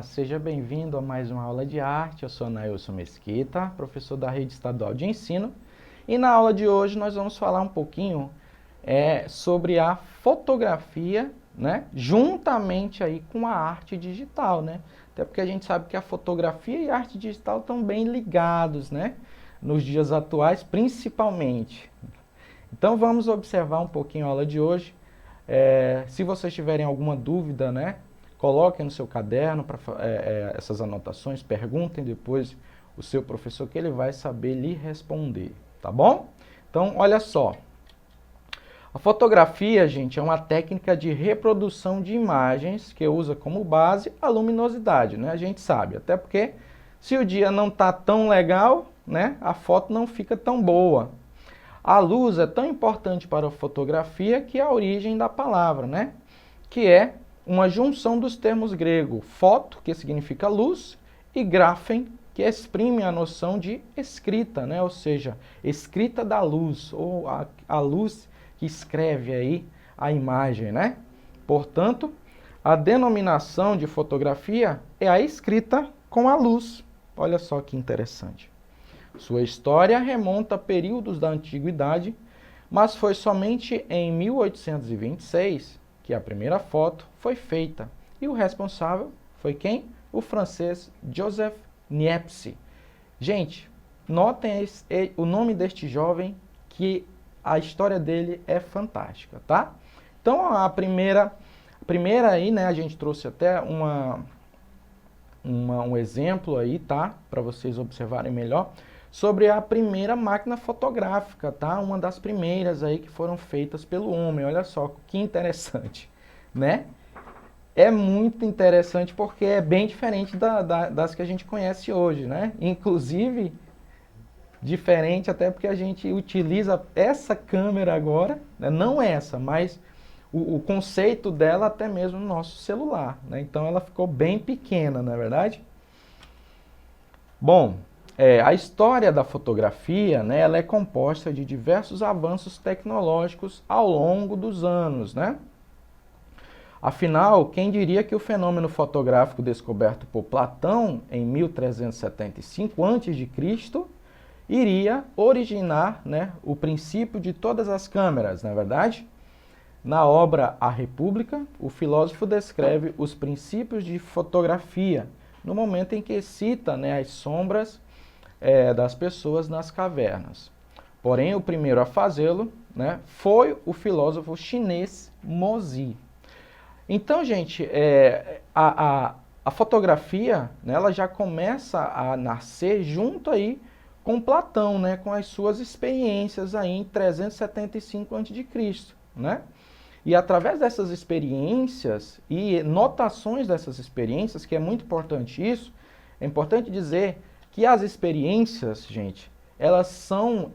seja bem-vindo a mais uma aula de arte. Eu sou Nailson Mesquita, professor da Rede Estadual de Ensino. E na aula de hoje nós vamos falar um pouquinho sobre a fotografia, né, juntamente aí com a arte digital, né? Até porque a gente sabe que a fotografia e a arte digital estão bem ligados, né, nos dias atuais, principalmente. Então vamos observar um pouquinho a aula de hoje. Se vocês tiverem alguma dúvida, né, coloquem no seu caderno essas anotações, perguntem depois o seu professor que ele vai saber lhe responder, tá bom? Então, olha só. A fotografia, gente, é uma técnica de reprodução de imagens que usa como base a luminosidade, né? A gente sabe, até porque se o dia não está tão legal, né, a foto não fica tão boa. A luz é tão importante para a fotografia que é a origem da palavra, né? Que é uma junção dos termos grego foto, que significa luz, e graphen, que exprime a noção de escrita, né? Ou seja, escrita da luz, ou a luz que escreve aí a imagem, né? Portanto, a denominação de fotografia é a escrita com a luz. Olha só que interessante. Sua história remonta a períodos da antiguidade, mas foi somente em 1826 que a primeira foto foi feita. E o responsável foi quem? O francês Joseph Niepce. Gente, notem o nome deste jovem, que a história dele é fantástica, tá? Então, a primeira aí, né, a gente trouxe até um exemplo aí, tá? Para vocês observarem melhor, sobre a primeira máquina fotográfica, tá? Uma das primeiras aí que foram feitas pelo homem. Olha só que interessante, né? É muito interessante porque é bem diferente das que a gente conhece hoje, né? Inclusive, diferente até porque a gente utiliza essa câmera agora, né? Não essa, mas o conceito dela até mesmo no nosso celular, né? Então ela ficou bem pequena, não é verdade? Bom, a história da fotografia, né, ela é composta de diversos avanços tecnológicos ao longo dos anos, né? Afinal, quem diria que o fenômeno fotográfico descoberto por Platão em 1375 a.C. iria originar, né, o princípio de todas as câmeras, não é verdade? Na obra A República, o filósofo descreve os princípios de fotografia, no momento em que cita, né, as sombras das pessoas nas cavernas. Porém, o primeiro a fazê-lo, né, foi o filósofo chinês Mozi. Então, gente, a fotografia, né, ela já começa a nascer junto aí com Platão, né, com as suas experiências aí em 375 a.C., né? E através dessas experiências e notações dessas experiências, que é muito importante isso, é importante dizer que as experiências, gente, elas são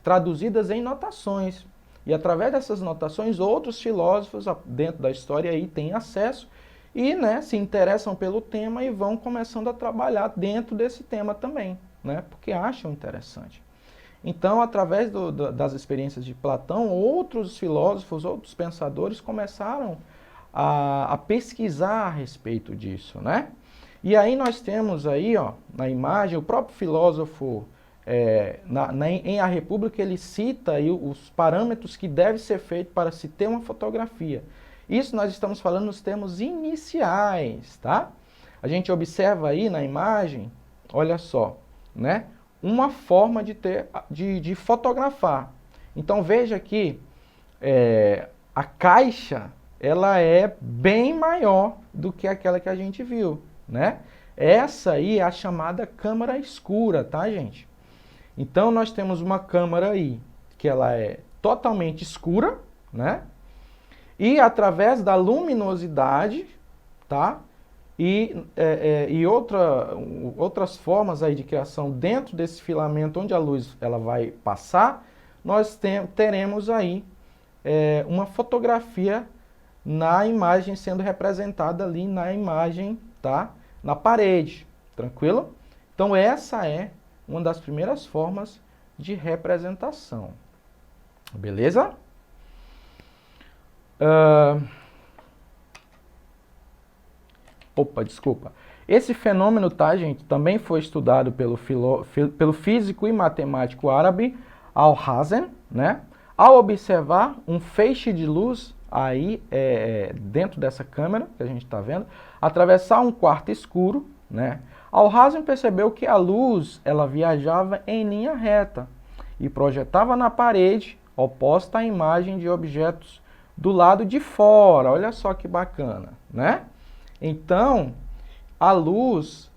traduzidas em notações. E através dessas notações, outros filósofos dentro da história aí têm acesso e, né, se interessam pelo tema e vão começando a trabalhar dentro desse tema também, né, porque acham interessante. Então, através das experiências de Platão, outros filósofos, outros pensadores começaram a pesquisar a respeito disso, né? E aí nós temos aí, ó, na imagem, o próprio filósofo, em A República, ele cita aí os parâmetros que deve ser feito para se ter uma fotografia. Isso nós estamos falando nos termos iniciais, tá? A gente observa aí na imagem, olha só, né? Uma forma de fotografar. Então veja que a caixa, ela é bem maior do que aquela que a gente viu, né? Essa aí é a chamada câmara escura, tá, gente? Então nós temos uma câmara aí que ela é totalmente escura, né? E através da luminosidade, tá? E outras formas aí de criação dentro desse filamento onde a luz ela vai passar, nós teremos aí uma fotografia na imagem sendo representada ali na imagem, tá? Na parede, tranquilo? Então essa é uma das primeiras formas de representação, beleza? Opa, desculpa. Esse fenômeno, tá, gente, também foi estudado pelo físico e matemático árabe Alhazen, né? Ao observar um feixe de luz aí dentro dessa câmera que a gente está vendo, atravessar um quarto escuro, né? Alhazen percebeu que a luz ela viajava em linha reta e projetava na parede oposta à imagem de objetos do lado de fora. Olha só que bacana, né? Então, a luz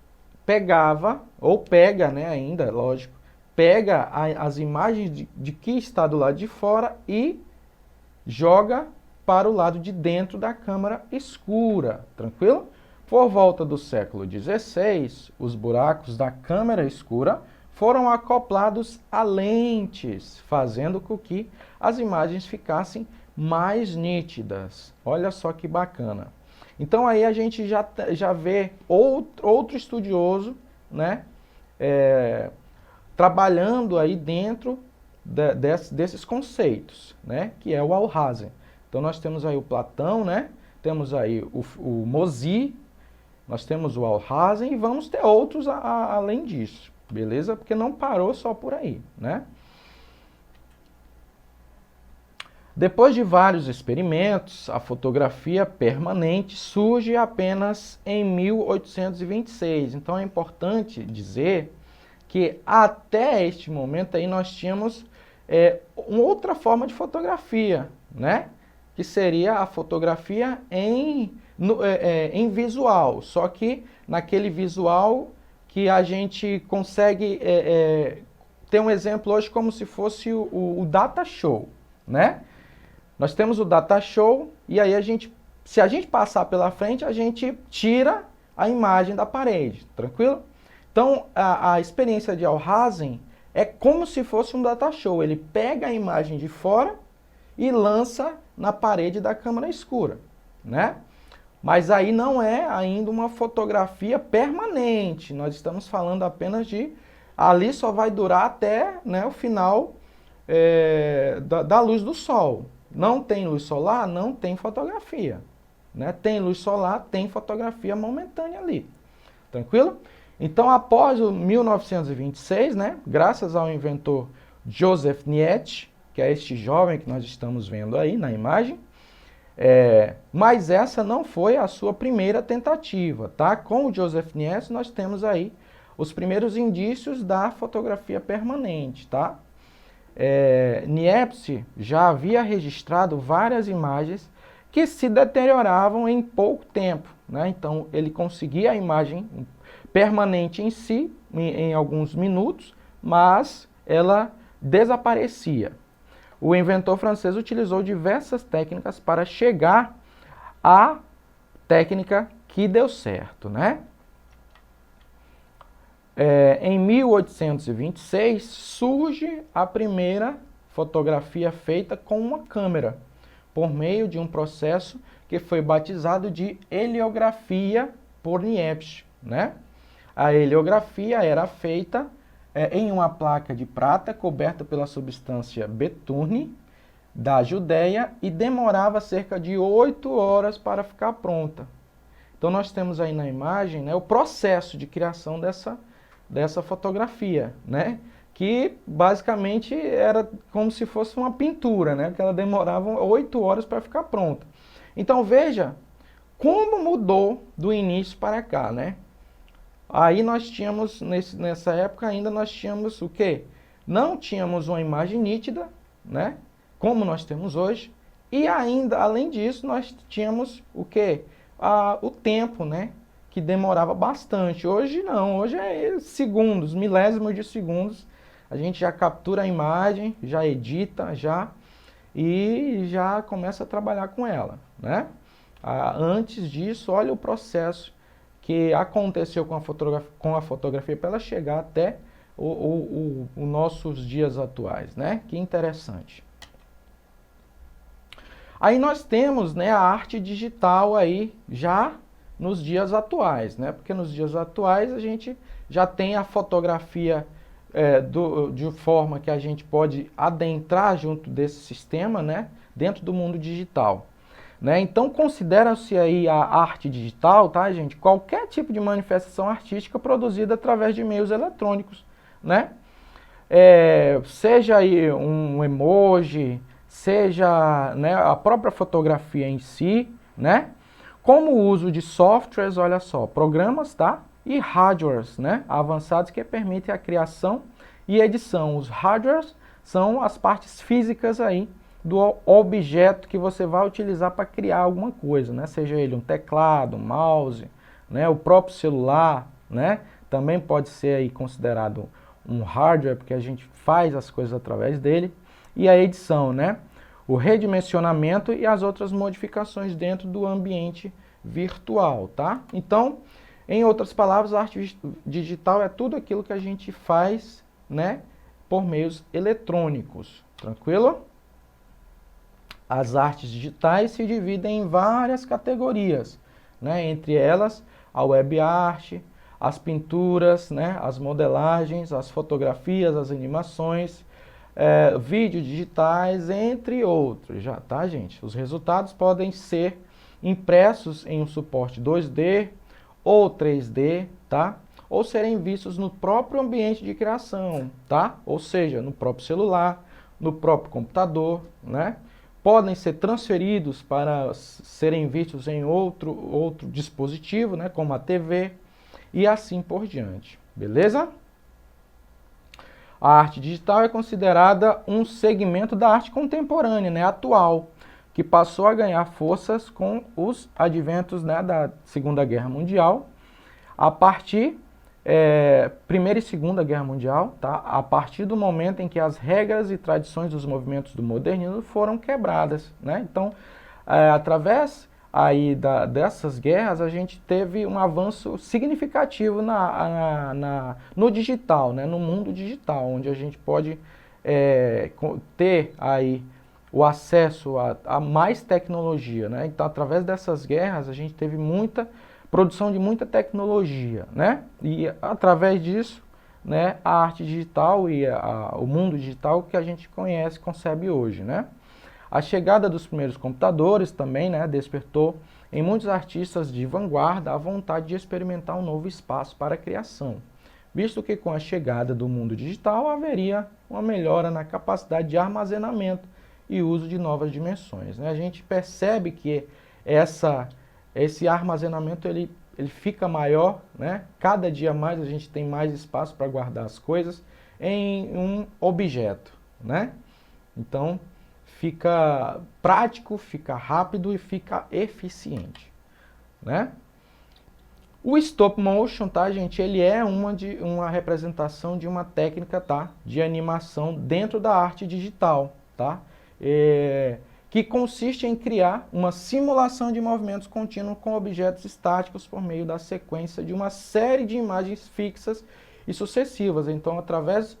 pegava, ou pega, né, ainda, lógico, pega as imagens de que está do lado de fora e joga para o lado de dentro da câmara escura, tranquilo? Por volta do século XVI, os buracos da câmara escura foram acoplados a lentes, fazendo com que as imagens ficassem mais nítidas. Olha só que bacana. Então aí a gente já vê outro estudioso, né, trabalhando aí dentro desses conceitos, né, que é o Alhazen. Então nós temos aí o Platão, né, temos aí o Mozi, nós temos o Alhazen e vamos ter outros além disso, beleza? Porque não parou só por aí, né? Depois de vários experimentos, a fotografia permanente surge apenas em 1826. Então é importante dizer que até este momento aí nós tínhamos uma outra forma de fotografia, né? Que seria a fotografia em visual, só que naquele visual que a gente consegue ter um exemplo hoje como se fosse o data show, né? Nós temos o data show e aí se a gente passar pela frente, a gente tira a imagem da parede, tranquilo? Então, a experiência de Alhazen é como se fosse um data show. Ele pega a imagem de fora e lança na parede da câmara escura, né? Mas aí não é ainda uma fotografia permanente. Nós estamos falando apenas de... Ali só vai durar até, né, o final da luz do sol. Não tem luz solar, não tem fotografia, né? Tem luz solar, tem fotografia momentânea ali. Tranquilo? Então, após o 1926, né, graças ao inventor Joseph Niet, que é este jovem que nós estamos vendo aí na imagem, mas essa não foi a sua primeira tentativa, tá? Com o Joseph Niet, nós temos aí os primeiros indícios da fotografia permanente, tá? Niepce já havia registrado várias imagens que se deterioravam em pouco tempo, né? Então ele conseguia a imagem permanente em si, em alguns minutos, mas ela desaparecia. O inventor francês utilizou diversas técnicas para chegar à técnica que deu certo, né? Em 1826 surge a primeira fotografia feita com uma câmera, por meio de um processo que foi batizado de heliografia por Niepce, né? A heliografia era feita em uma placa de prata coberta pela substância betume da Judéia e demorava cerca de 8 horas para ficar pronta. Então nós temos aí na imagem, né, o processo de criação dessa fotografia, né? Que basicamente era como se fosse uma pintura, né? Que ela demorava 8 horas para ficar pronta. Então veja como mudou do início para cá, né? Aí nós tínhamos, nessa época ainda nós tínhamos o quê? Não tínhamos uma imagem nítida, né? Como nós temos hoje. E ainda, além disso, nós tínhamos o quê? O tempo, né? Que demorava bastante. Hoje não, hoje é segundos, milésimos de segundos. A gente já captura a imagem, já edita, e já começa a trabalhar com ela, né? Antes disso, olha o processo que aconteceu com a fotografia para ela chegar até os nossos dias atuais, né? Que interessante. Aí nós temos, né, a arte digital aí já nos dias atuais, né? Porque nos dias atuais a gente já tem a fotografia de forma que a gente pode adentrar junto desse sistema, né? Dentro do mundo digital. né? Então considera-se aí a arte digital, tá, gente? Qualquer tipo de manifestação artística produzida através de meios eletrônicos, né? Seja aí um emoji, seja, né, a própria fotografia em si, né? Como o uso de softwares, olha só, programas, tá? E hardwares, né, avançados que permitem a criação e edição. Os hardwares são as partes físicas aí do objeto que você vai utilizar para criar alguma coisa, né? Seja ele um teclado, um mouse, né, o próprio celular, né? Também pode ser aí considerado um hardware, porque a gente faz as coisas através dele. E a edição, né? O redimensionamento e as outras modificações dentro do ambiente virtual, tá? Então, em outras palavras, a arte digital é tudo aquilo que a gente faz, né, por meios eletrônicos, tranquilo? As artes digitais se dividem em várias categorias, né? Entre elas, a web art, as pinturas, né, as modelagens, as fotografias, as animações, vídeos digitais, entre outros, já, tá, gente? Os resultados podem ser impressos em um suporte 2D ou 3D, tá? Ou serem vistos no próprio ambiente de criação, tá? Ou seja, no próprio celular, no próprio computador, né? Podem ser transferidos para serem vistos em outro dispositivo, né, como a TV, e assim por diante, beleza? A arte digital é considerada um segmento da arte contemporânea, né, atual, que passou a ganhar forças com os adventos, né, da Segunda Guerra Mundial, a partir Primeira e Segunda Guerra Mundial, tá? A partir do momento em que as regras e tradições dos movimentos do modernismo foram quebradas, né? Então, através aí dessas guerras, a gente teve um avanço significativo no digital, né? No mundo digital, onde a gente pode ter aí o acesso a mais tecnologia, né? Então, através dessas guerras, a gente teve muita produção de muita tecnologia, né? E através disso, né, a arte digital e o mundo digital que a gente conhece, concebe hoje, né? A chegada dos primeiros computadores também, né, despertou em muitos artistas de vanguarda a vontade de experimentar um novo espaço para a criação, visto que com a chegada do mundo digital haveria uma melhora na capacidade de armazenamento e uso de novas dimensões, né? A gente percebe que esse armazenamento ele fica maior, né? Cada dia mais a gente tem mais espaço para guardar as coisas em um objeto, né? Então fica prático, fica rápido e fica eficiente, né? O stop motion, tá, gente? Ele é uma representação de uma técnica, tá, de animação dentro da arte digital, tá? Que consiste em criar uma simulação de movimentos contínuos com objetos estáticos por meio da sequência de uma série de imagens fixas e sucessivas. Então, através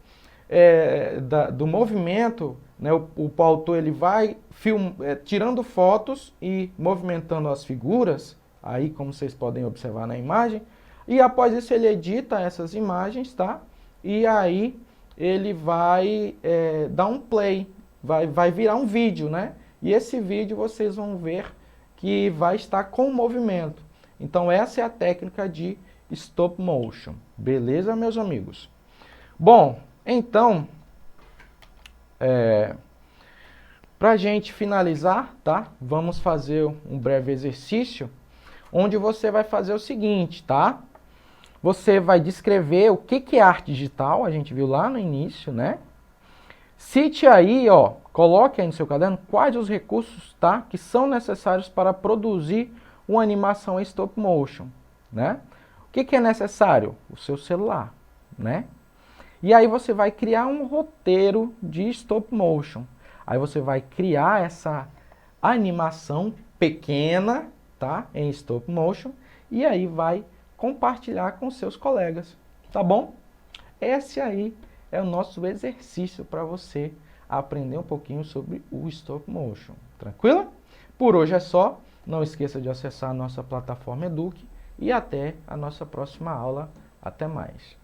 do movimento, né, o autor ele vai tirando fotos e movimentando as figuras, aí como vocês podem observar na imagem, e após isso ele edita essas imagens, tá? E aí ele vai dar um play, vai virar um vídeo, né? E esse vídeo vocês vão ver que vai estar com movimento. Então essa é a técnica de stop motion. Beleza, meus amigos? Bom, então, para a gente finalizar, tá? Vamos fazer um breve exercício, onde você vai fazer o seguinte, tá? Você vai descrever o que é arte digital, a gente viu lá no início, né? Cite aí, ó, coloque aí no seu caderno quais os recursos, tá, que são necessários para produzir uma animação em stop motion, né? O que é necessário? O seu celular, né? E aí você vai criar um roteiro de stop motion. Aí você vai criar essa animação pequena, tá, em stop motion, e aí vai compartilhar com seus colegas, tá bom? Esse aí é o nosso exercício para você aprender um pouquinho sobre o stop motion. Tranquilo? Por hoje é só. Não esqueça de acessar a nossa plataforma Eduque e até a nossa próxima aula. Até mais.